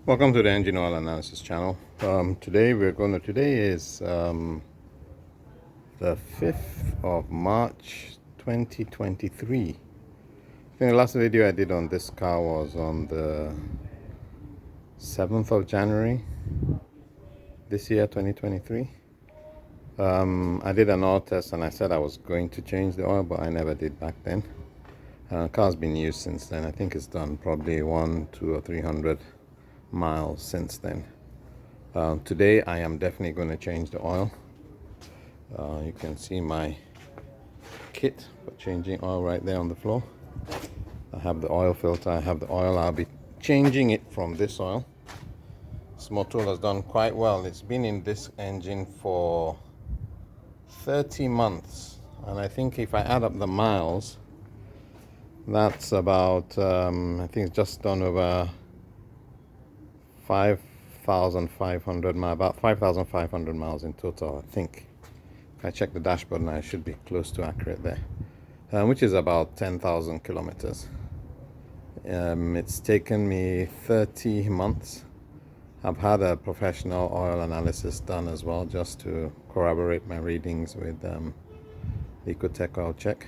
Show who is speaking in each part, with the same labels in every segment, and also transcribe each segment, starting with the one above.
Speaker 1: Welcome to the Engine Oil Analysis channel. Today is the 5th of March 2023. I think the last video I did on this car was on the 7th of January this year, 2023. I did an oil test and I said I was going to change the oil, but I never did back then. The car's been used since then. I think it's done probably 100, 200 or 300 miles since then. Today I am definitely going to change the oil. You can see my kit for changing oil right there on the floor. I have the oil filter, I have the oil. I'll be changing it from this oil. This motor has done quite well. It's been in this engine for 30 months, and I think if I add up the miles, that's about I think it's just done over 5,500 miles, about 5,500 miles in total, I think. If I check the dashboard now, I should be close to accurate there, which is about 10,000 kilometers. It's taken me 30 months. I've had a professional oil analysis done as well, just to corroborate my readings with EchoTechOilcheck.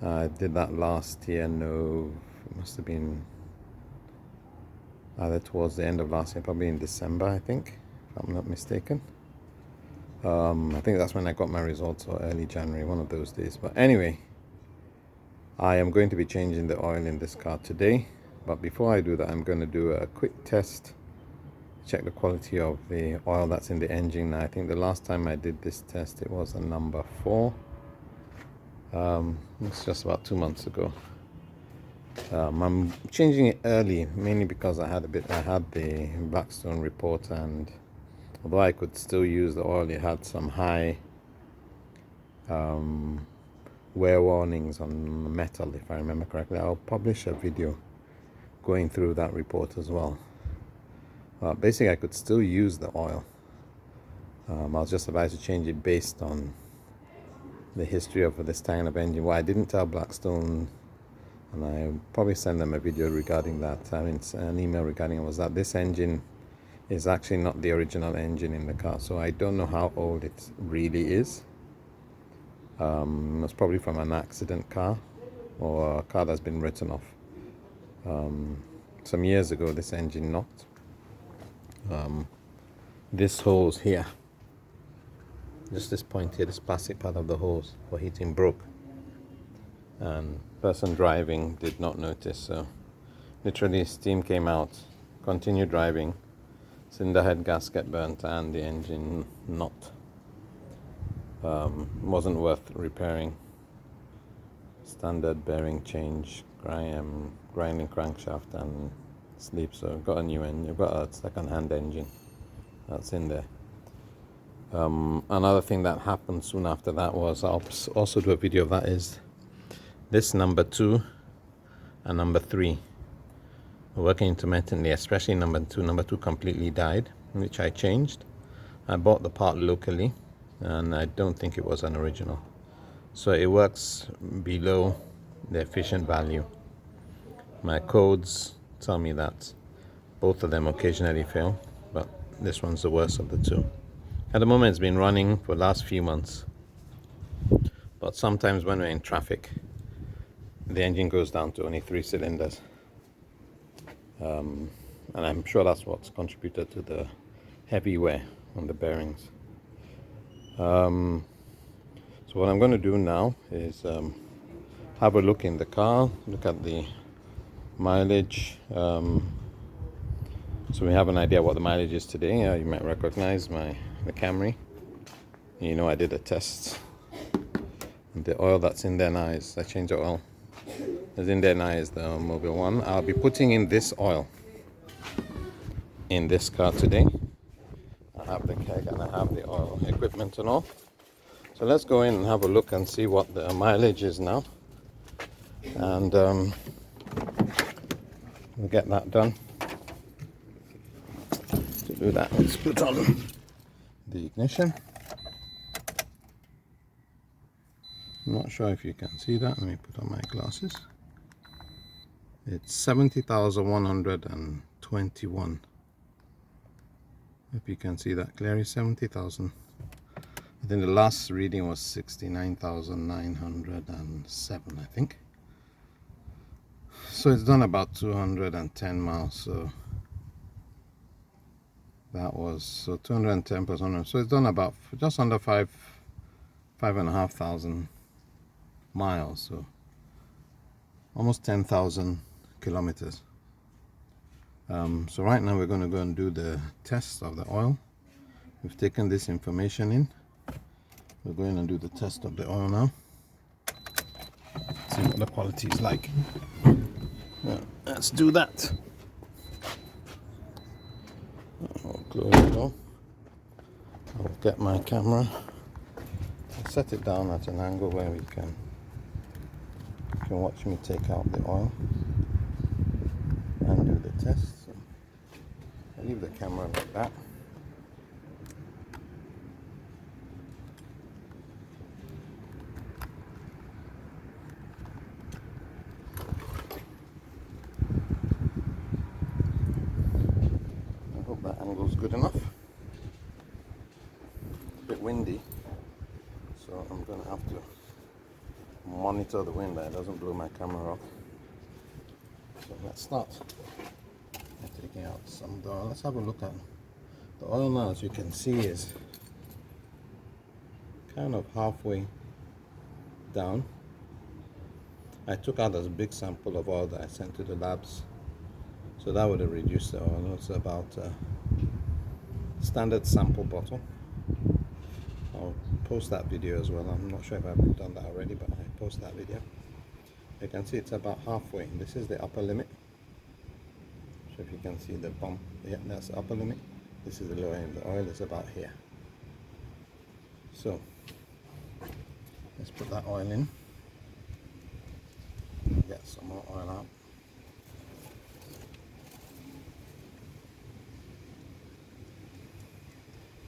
Speaker 1: I did that last year. It must have been either towards the end of last year, probably in December, I think, if I'm not mistaken. I think that's when I got my results, or early January, one of those days. But anyway, I am going to be changing the oil in this car today. But before I do that, I'm going to do a quick test, check the quality of the oil that's in the engine. Now, I think the last time I did this test, it was a number 4. It's just about 2 months ago. I'm changing it early, mainly because I had the Blackstone report, and although I could still use the oil, it had some high wear warnings on metal, if I remember correctly. I'll publish a video going through that report as well. Basically, I could still use the oil. I was just advised to change it based on the history of this kind of engine. Well, I didn't tell Blackstone, and I probably send them a video regarding that. I mean, an email regarding it, was that this engine is actually not the original engine in the car, so I don't know how old it really is. It's probably from an accident car, or a car that's been written off. Some years ago, this engine knocked. This hose here, just this point here, this plastic part of the hose for heating, broke, and person driving did not notice. So literally steam came out, continued driving, cylinder head gasket burnt, and the engine knocked. Wasn't worth repairing. Standard bearing change, grinding crankshaft and sleeve. So got a new engine. You've got a second-hand engine that's in there. Another thing that happened soon after that was, I'll also do a video of that, is this number 2 and number 3 were working intermittently, especially number 2. Number 2 completely died, which I changed. I bought the part locally, and I don't think it was an original. So it works below the efficient value. My codes tell me that both of them occasionally fail, but this one's the worst of the two. At the moment, it's been running for the last few months, but sometimes when we're in traffic, the engine goes down to only 3 cylinders. And I'm sure that's what's contributed to the heavy wear on the bearings. So what I'm going to do now is have a look in the car, look at the mileage. So we have an idea what the mileage is today. You might recognize the Camry. You know, I did a test. And the oil that's in there now is, I changed the oil. That's in there now is the Mobile one. I'll be putting in this oil in this car today. I have the keg and I have the oil equipment and all. So let's go in and have a look and see what the mileage is now. And we'll get that done. To do that, let's put on the ignition. I'm not sure if you can see that. Let me put on my glasses. It's 70,121. If you can see that clearly, 70,000. I think the last reading was 69,907, I think. So it's done about 210 miles. So that was, so 210 plus 100. So it's done about just under 5,500 miles. So almost 10,000 kilometers. So right now we're going to go and do the test of the oil. We've taken this information in. We're going and do the test of the oil now. See what the quality is like. Yeah, let's do that. I'll close the door. I'll get my camera. I'll set it down at an angle where you can watch me take out the oil and do the test. So I'll leave the camera like that. I hope that angle's good enough. It's a bit windy, so I'm going to have to monitor the wind that it doesn't blow my camera off. So let's start by taking out some of the oil. Let's have a look at the oil now. As you can see, is kind of halfway down. I took out a big sample of oil that I sent to the labs, so that would have reduced the oil. It's about a standard sample bottle. I'll post that video as well. I'm not sure if I've done that already, but I post that video. You can see it's about halfway. This is the upper limit. So if you can see the bump, yeah, that's the upper limit. This is the lower end. The oil is about here. So let's put that oil in. Get some more oil out.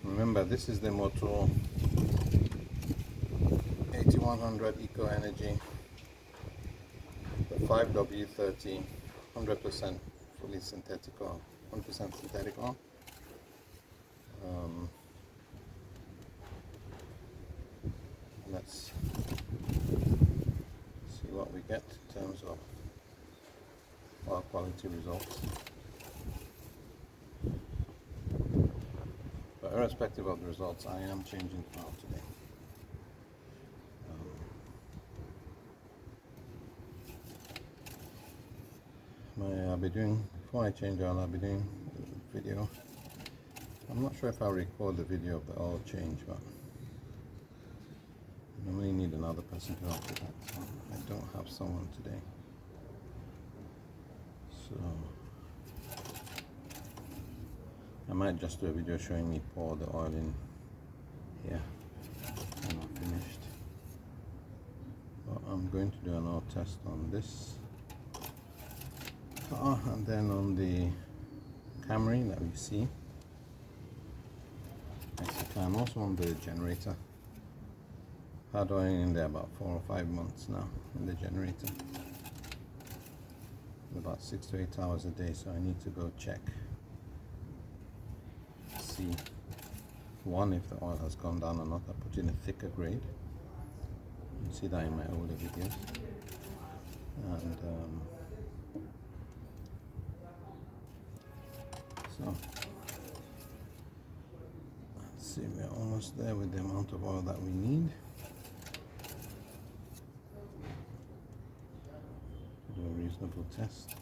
Speaker 1: Remember, this is the Motor 8100 Eco Energy, the 5W30, 100% fully synthetic oil, 100% synthetic oil. Let's see what we get in terms of oil quality results. But irrespective of the results, I am changing oil today. I'll be doing, before I change oil, I'll be doing a video. I'm not sure if I'll record the video of the oil change, but I normally need another person to help with that, so I don't have someone today. So I might just do a video showing me pour the oil in here when I'm finished. But I'm going to do an oil test on this car and then on the Camry that we see. I'm also on the generator. Had oil in there about 4 or 5 months now in the generator. About 6 to 8 hours a day, so I need to go check. See, one, if the oil has gone down or not. I put in a thicker grade. You can see that in my older videos. And so let's see, we're almost there with the amount of oil that we need. Do a reasonable test.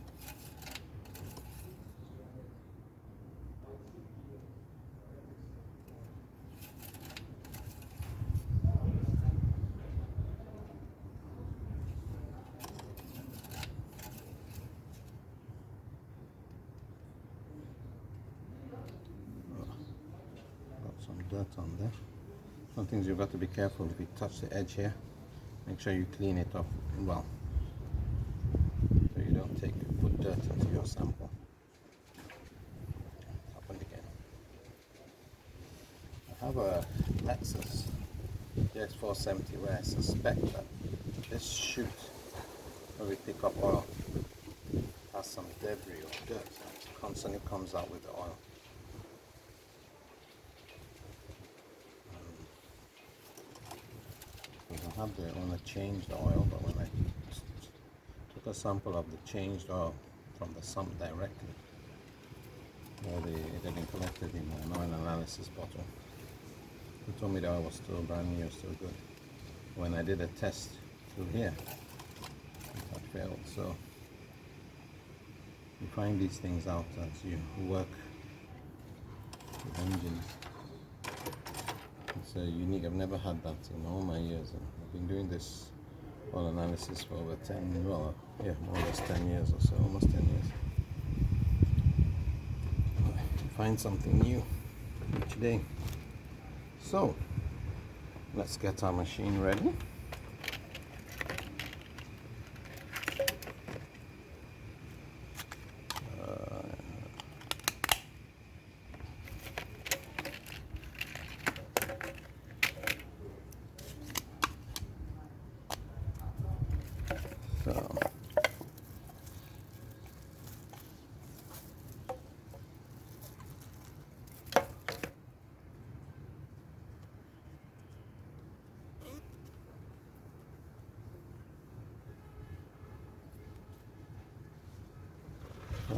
Speaker 1: Dirt on there. Some things you've got to be careful. If you touch the edge here, make sure you clean it up well, so you don't put dirt into your sample. Happened again. I have a Lexus GX470 where I suspect that this chute where we pick up oil has some debris or dirt that constantly comes out with the oil. I have the owner change the oil, but when I took a sample of the changed oil from the sump directly, it had been collected in an oil analysis bottle. He told me the oil was still brand new, still good. When I did a test through here, it had failed. So you find these things out as you work with engines. It's unique. I've never had that in all my years. I've been doing this oil analysis for over 10, well, yeah, more or less 10 years or so, almost 10 years. Find something new each day. So let's get our machine ready.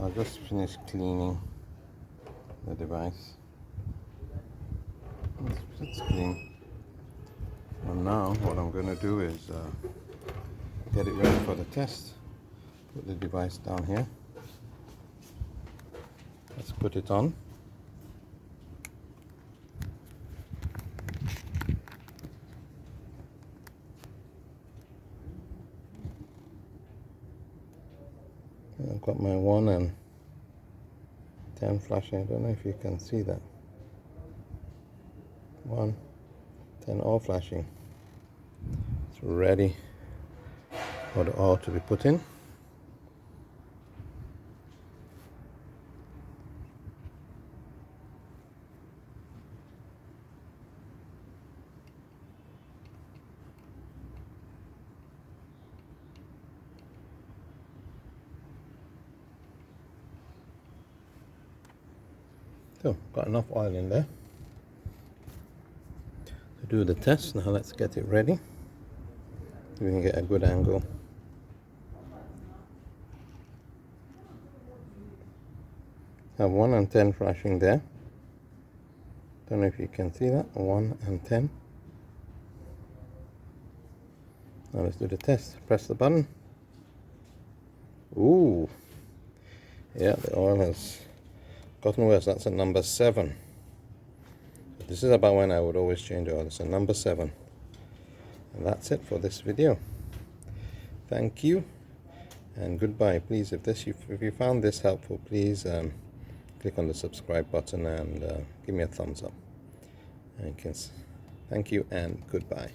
Speaker 1: I just finished cleaning the device. It's clean. And now what I'm going to do is get it ready for the test. Put the device down here. Let's put it on. I've got my 1 and 10 flashing. I don't know if you can see that. 1, 10, all flashing. It's ready for the oil to be put in. So, got enough oil in there to do the test. Now let's get it ready. We can get a good angle. Have 1 and 10 flashing there. Don't know if you can see that. 1 and 10. Now let's do the test. Press the button. Ooh, yeah, the oil has gotten worse. That's a number 7. This is about when I would always change oil. It's a number 7. And that's it for this video. Thank you and goodbye. Please, if you found this helpful, please click on the subscribe button and give me a thumbs up. Thank you and goodbye.